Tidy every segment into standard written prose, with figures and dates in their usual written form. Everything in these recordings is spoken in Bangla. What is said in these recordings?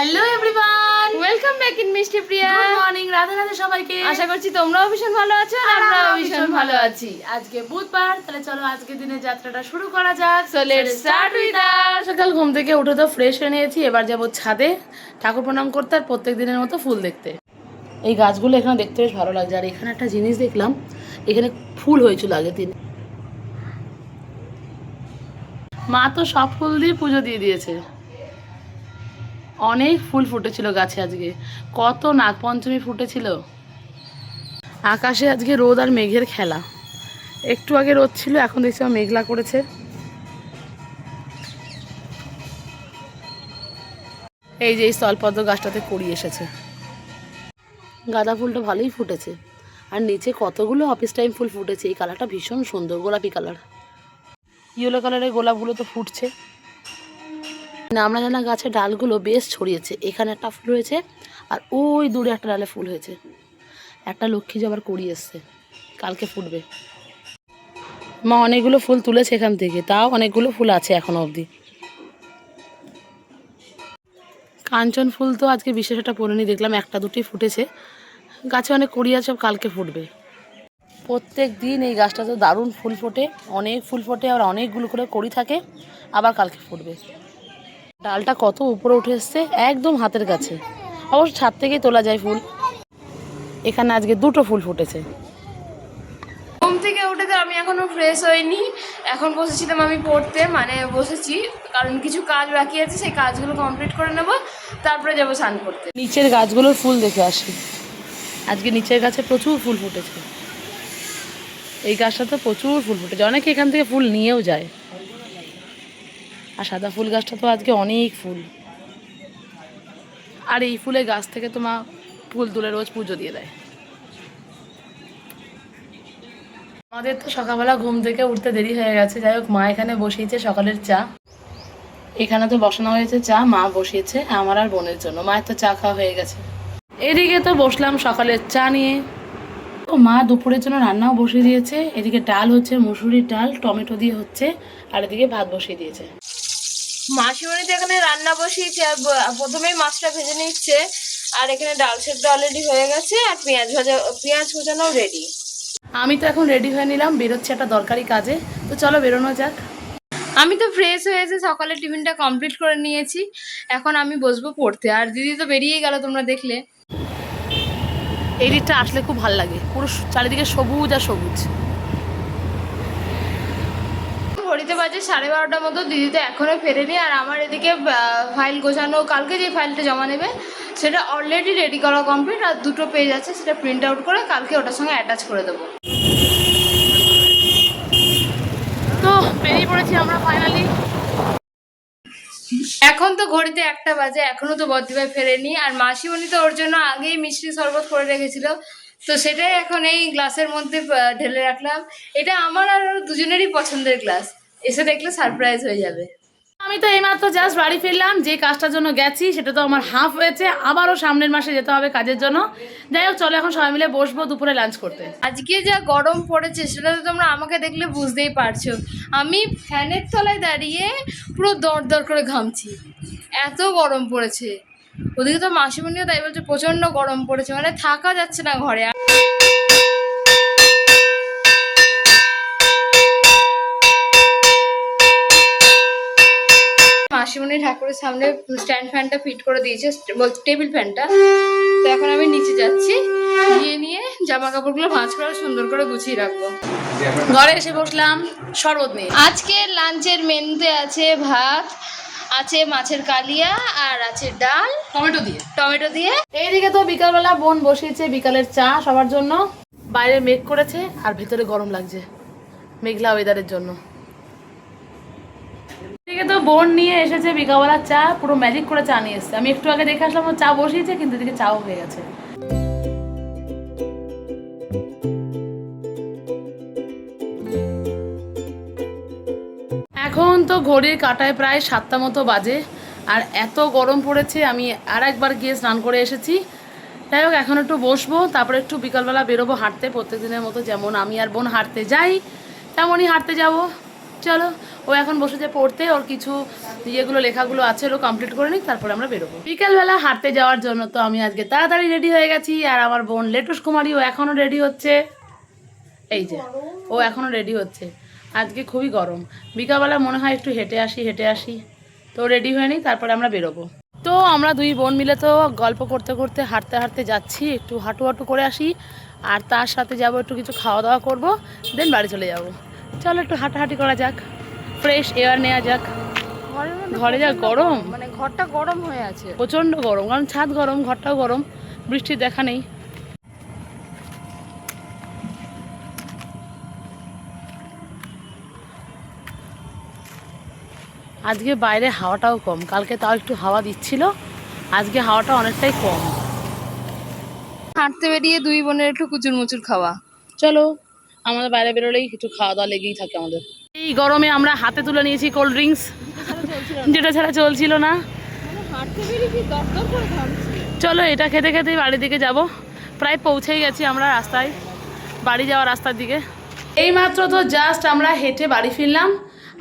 Hello everyone, welcome back in মিষ্টি প্রিয়া। গুড মর্নিং, রাধে রাধে সবাইকে। আশা করছি তোমরাও ভীষণ ভালো আছো আর আমরাও ভীষণ ভালো আছি। আজকে বুধবার, তাহলে চলো আজকে দিনের যাত্রাটা শুরু করা যাক। So let's start with us. সকাল ঘুম থেকে উঠে তো ফ্রেশ হয়ে নিয়েছি, এবার যাবো ছাদে ঠাকুর প্রণাম করতে আর প্রত্যেক দিনের মতো ফুল দেখতে। এই গাছগুলো এখানে দেখতে বেশ ভালো লাগছে। আর এখানে একটা জিনিস দেখলাম, এখানে ফুল হয়েছিল আগের দিন। মা তো সব ফুল দিয়ে পুজো দিয়ে দিয়েছে। অনেক ফুল ফুটেছিল গাছে আজকে, কত নাগপঞ্চমী ফুটেছিল। আকাশে আজকে রোদ আর মেঘের খেলা। একটু আগে রোদ ছিল, এখন দেখছি মেঘলা করেছে। এই যে এই স্থলপদ্ম গাছটাতে কুড়ি এসেছে। গাঁদা ফুলটা ভালোই ফুটেছে, আর নিচে কতগুলো অফিস টাইম ফুল ফুটেছে। এই কালারটা ভীষণ সুন্দর, গোলাপি কালার। ইয়েলো কালারের গোলাপগুলো তো ফুটছে। আমরা জানা গাছের ডালগুলো বেশ ছড়িয়েছে। এখানে একটা ফুল হয়েছে, আর ওই দূরে একটা ডালে ফুল হয়েছে। একটা লক্ষ্মী জবার কুড়ি এসছে, কালকে ফুটবে। মা অনেকগুলো ফুল তুলেছে এখান থেকে, তাও অনেকগুলো ফুল আছে এখনো অবধি। কাঞ্চন ফুল তো আজকে বিশেষ একটা পরিনি, দেখলাম একটা দুটি ফুটেছে। গাছে অনেক কুড়ি আছে, কালকে ফুটবে। প্রত্যেক দিন এই গাছটা তো দারুণ ফুল ফোটে, অনেক ফুল ফোটে, আর অনেকগুলো করে কড়ি থাকে, আবার কালকে ফুটবে। ডালটা কত উপরে উঠে এসছে, একদম হাতের কাছে। অবশ্য ছাদ থেকেই তোলা যায় ফুল। এখানে আজকে দুটো ফুল ফুটেছে। ঘুম থেকে উঠে তো আমি এখনো ফ্রেশ হইনি। এখন বসেছিলাম আমি পড়তে, মানে বসেছি কারণ কিছু কাজ বাকি আছে, সেই কাজগুলো কমপ্লিট করে নেব, তারপরে যাবো স্নান করতে। নিচের গাছগুলোর ফুল দেখে আসি। আজকে নিচের গাছে প্রচুর ফুল ফুটেছে। এই গাছটা তো প্রচুর ফুল ফুটেছে, অনেকে এখান থেকে ফুল নিয়েও যায়। আর সাদা ফুল গাছটা তো আজকে অনেক ফুল। আর এই ফুলের গাছ থেকে তো মা ফুল তুলে রোজ পুজো দিয়ে দেয়। আমাদের তো সকালবেলা ঘুম থেকে উঠতে দেরি হয়ে গেছে। যাই হোক, মা এখানে বসিয়েছে সকালের চা। এখানে তো বসানো হয়েছে চা, মা বসিয়েছে আমার আর বোনের জন্য। মায়ের তো চা খাওয়া হয়ে গেছে। এদিকে তো বসলাম সকালের চা নিয়ে। ও মা দুপুরের জন্য রান্নাও বসিয়ে দিয়েছে। এদিকে ডাল হচ্ছে, মুসুরির ডাল টমেটো দিয়ে হচ্ছে, আর এদিকে ভাত বসিয়ে দিয়েছে। মাসিমণি তো এখানে রান্না বসিয়েছে, আর প্রথমেই মাছটা ভেজে নিচ্ছে, আর এখানে ডাল সেদ্ধ অলরেডি হয়ে গেছে, আর পেঁয়াজ কুচানোও রেডি। আমি তো এখন রেডি হয়ে নিলাম, বেরোচ্ছে একটা দরকারি কাজে। তো চলো বেরোনো যাক। আমি তো ফ্রেশ হয়েছে, সকালে টিফিনটা কমপ্লিট করে নিয়েছি। এখন আমি বসবো পড়তে, আর দিদি তো বেরিয়ে গেল, তোমরা দেখলে। এই দিকটা আসলে খুব ভালো লাগে, পুরো চারিদিকে সবুজ আর সবুজ। ঘড়িতে বাজে 12:30টার মতো, দিদি তো এখনও ফেরেনি। আর আমার এদিকে ফাইল গোছানো, কালকে যে ফাইলটা জমা নেবে সেটা অলরেডি রেডি করা কমপ্লিট। আর দুটো পেজ আছে, সেটা প্রিন্ট আউট করে কালকে ওটার সঙ্গে অ্যাটাচ করে দেবো। তো বেরিয়ে পড়েছি আমরা ফাইনালি। এখন তো ঘড়িতে 1টা বাজে, এখনো তো বদ্দিভাই ফেরেনি। আর মাসিমণি তো ওর জন্য আগেই মিষ্টি শরবত করে রেখেছিল, তো সেটাই এখন এই গ্লাসের মধ্যে ঢেলে রাখলাম। এটা আমার আর ওর দুজনেরই পছন্দের গ্লাস, এসে দেখলে সারপ্রাইজ হয়ে যাবে। আমি তো এইমাত্র জাস্ট বাড়ি ফিরলাম। যে কাজটার জন্য গেছি সেটা তো আমার হাফ হয়েছে, আবারও সামনের মাসে যেতে হবে কাজের জন্য। যাই হোক, চলো এখন সবাই মিলে বসবো দুপুরে লাঞ্চ করতে। আজকে যা গরম পড়েছে সেটা তো তোমরা আমাকে দেখলে বুঝতেই পারছো। আমি ফ্যানের তলায় দাঁড়িয়ে পুরো দরদর করে ঘামছি, এত গরম পড়েছে। ওদিকে তো মাসিমণিও তাই বলছে, প্রচণ্ড গরম পড়েছে, মানে থাকা যাচ্ছে না ঘরে। মাসিমণি ঠাকুরের সামনে স্ট্যান্ড ফ্যানটা ফিট করে দিয়েছে, টেবিল ফ্যানটা। তো এখন আমি নিচে যাচ্ছি, গিয়ে নিয়ে জামা কাপড়গুলো ভাঁজ করে সুন্দর করে গুছিয়ে রাখবো। ঘরে এসে বসলাম শরবত নিয়ে। আজকে লাঞ্চের মেনুতে আছে ভাত, আছে মাছের কালিয়া, আর আছে ডাল টমেটো দিয়ে। এইদিকে তো বিকালবেলা বোন বসিয়েছে বিকালের চা সবার জন্য। বাইরে মেঘ করেছে আর ভেতরে গরম লাগছে মেঘলা ওয়েদারের জন্য। এদিকে তো বোন নিয়ে এসেছে বিকালবেলা চা, পুরো ম্যাজিক করে চা নিয়ে এসেছে। আমি একটু আগে দেখে আসলাম ও চা বসিয়েছে, কিন্তু এদিকে চাও হয়ে গেছে। এখন তো ঘড়ির কাঁটায় প্রায় 7টা মতো বাজে, আর এত গরম পড়েছে। আমি আর একবার গিয়ে স্নান করে এসেছি। যাই হোক, এখন একটু বসবো, তারপরে একটু বিকালবেলা বেরোবো হাঁটতে। প্রত্যেক দিনের মতো যেমন আমি আর বোন হাঁটতে যাই, তেমনই হাঁটতে যাব। চলো, ও এখন বসেছে পড়তে, ওর কিছু ইয়েগুলো লেখাগুলো আছে, ওগুলো কমপ্লিট করে নিই, তারপরে আমরা বেরোবো বিকেলবেলা হাঁটতে যাওয়ার জন্য। তো আমি আজকে তাড়াতাড়ি রেডি হয়ে গেছি, আর আমার বোন লেটুস কুমারী ও এখনও রেডি হচ্ছে। এই যে ও এখনও রেডি হচ্ছে। আজকে খুবই গরম, বিকালবেলা মনে হয় একটু হেঁটে আসি। তো রেডি হয়ে নিই, তারপরে আমরা বেরোবো। তো আমরা দুই বোন মিলে তো গল্প করতে করতে হাঁটতে যাচ্ছি, একটু হাঁটু করে আসি, আর তার সাথে যাব একটু কিছু খাওয়া দাওয়া করবো, দেন বাড়ি চলে যাব। চলো একটু হাঁটাহাঁটি করা যাক, ফ্রেশ এয়ার নেওয়া যাক। ঘরে যা গরম, মানে ঘরটা গরম হয়ে আছে। প্রচণ্ড গরম, কারণ ছাদ গরম, ঘরটাও গরম, বৃষ্টির দেখা নেই। আজকে বাইরে হাওয়াটাও কম, কালকে তাও একটু হাওয়া দিচ্ছিল, আজকে হাওয়াটা অনেকটাই কম। হাঁটতে বেরিয়ে দুই বোনের একটু কুচুর মুচুর খাওয়া। চলো, আমাদের বাইরে বেরোলেই কিছু খাওয়া দাওয়া লেগেই থাকে আমাদের। এই গরমে আমরা হাতে তুলে নিয়েছি কোল্ড ড্রিঙ্কস, যেটা ছাড়া চলছিল না। হাঁটতে বেরিয়ে কি দরদর করে ঘামছি। চলো, এটা খেতে খেতেই বাড়ির দিকে যাব, প্রায় পৌঁছেই গেছি আমরা রাস্তায়, বাড়ি যাওয়ার রাস্তার দিকে। এইমাত্র তো জাস্ট আমরা হেঁটে বাড়ি ফিরলাম,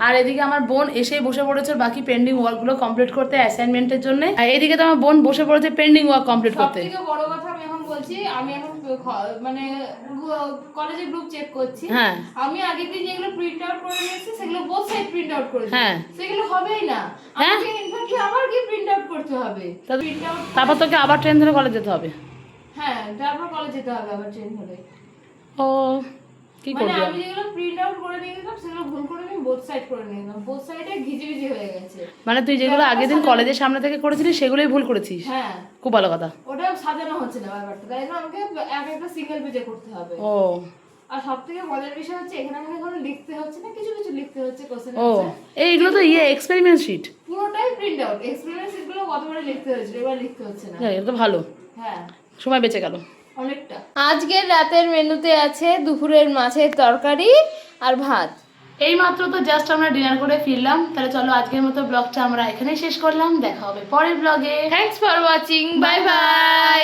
আর এদিকে আমার বোন এসেই বসে পড়েছে বাকি পেন্ডিং ওয়ার্কগুলো কমপ্লিট করতে, অ্যাসাইনমেন্টের জন্য। আর এদিকে তো আমার বোন বসে পড়েছে পেন্ডিং ওয়ার্ক কমপ্লিট করতে। সবথেকে বড় কথা আমি এখন বলছি, আমি এখন মানে কলেজে গ্রুপ চেক করছি। হ্যাঁ, আমি আগের দিন যেগুলো প্রিন্ট আউট করে নিয়েছি সেগুলো বোথ সাইড প্রিন্ট আউট করেছি। হ্যাঁ, সেগুলো হবেই না, হ্যাঁ, আমাকে ইনফ্যাক্ট আবার কি প্রিন্ট আউট করতে হবে। প্রিন্ট আউট তারপর তোকে আবার ট্রেন ধরে কলেজ যেতে হবে। হ্যাঁ, তারপর কলেজ যেতে হবে আবার ট্রেন ধরে। ও কি মানে করবি? আমি যেগুলো প্রিন্ট আউট করে নিয়ে গেলাম সেগুলো ভুল করে আমি বোথ সাইড করে নিয়ে গেলাম, বোথ সাইডে ঘিজিবিজি হয়ে গেছে। মানে তুই যেগুলো আগের দিন কলেজের সামনে থেকে করেছিলি সেগুলোই ভুল করেছিস? হ্যাঁ, খুব ভালো কথা। ওটা সাজানো হচ্ছে না ব্যাপারটা, তাই জন্য আমাকে একটা সিঙ্গেল পেজে করতে হবে। ও, আর সব থেকে মজার বিষয় হচ্ছে এখানে আমাকে কোনো লিখতে হচ্ছে না, কিছু কিছু লিখতে হচ্ছে কোশ্চেন ও, এইগুলো তো এক্সপেরিমেন্ট শিট, পুরোটাই প্রিন্ট আউট। এক্সপেরিমেন্ট শিটগুলো কতবার লিখতে হয়েছিল, এবার লিখতে হচ্ছে না। এটা তো ভালো, হ্যাঁ, সময় বেঁচে গেল অনেকটা। আজকের রাতের মেনুতে আছে দুপুরের মাছের তরকারি আর ভাত। এই মাত্র তো জাস্ট আমরা ডিনার করে ফিরলাম। তাহলে চলো আজকের মতো ব্লগটা আমরা এখানেই শেষ করলাম, দেখা হবে পরের ব্লগে। Thanks for watching, bye bye.